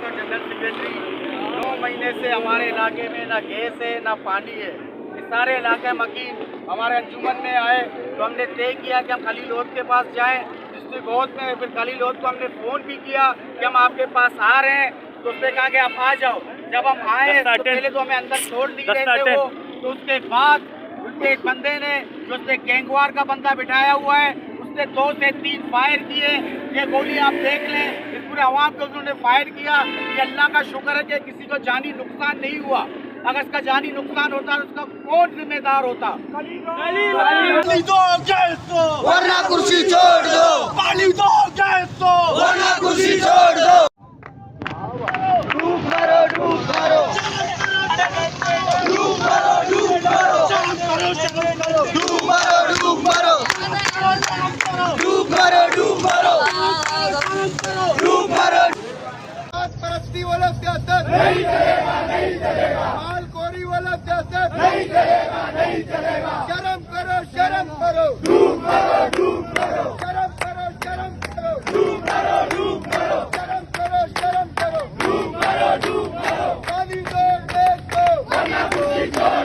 General secretary 9 महीने से हमारे इलाके में ना गैस है ना पानी है। इस सारे इलाके मकीन हमारे अंजुमन में आए तो हमने तय किया कि हम खलील लोध के पास जाएं। डिस्ट्रिक्ट बहुत में फिर खलील लोध को हमने फ़ोन भी किया कि हम आपके पास आ रहे हैं, तो उसने कहा कि आप आ जाओ। जब हम आए तो पहले तो हमें अंदर छोड़ नहीं रहे थे वो, तो उसके बाद उसके एक बंदे ने जो उसने गैंगवार का बंदा बिठाया हुआ है उसने 2 से 3 फायर किए। ये गोली आप देख लें, इस पूरे अवाम को उन्होंने फायर किया। ये अल्लाह का शुक्र है कि किसी को जानी नुकसान नहीं हुआ। अगर इसका जानी नुकसान होता तो उसका कौन जिम्मेदार होता? वरना कुर्सी छोड़ दो, वरना कुर्सी छोड़ दो। डूब मारो, डूब मारो, डूब मारो, डूब मारो, डूब मारो, डूब मारो, डूब मारो, डूब मारो, डूब मारो। परस्ती वाला सियासत नहीं चलेगा, नहीं चलेगा। मालखोरी वाला सियासत नहीं चलेगा, नहीं चलेगा। शर्म करो, शर्म करो, डूब मारो, डूब मारो, शर्म करो, शर्म करो, डूब मारो, डूब मारो, शर्म करो, शर्म करो, डूब मारो, डूब मारो। पानी दो, देश दो, वरना कुर्सी छोड़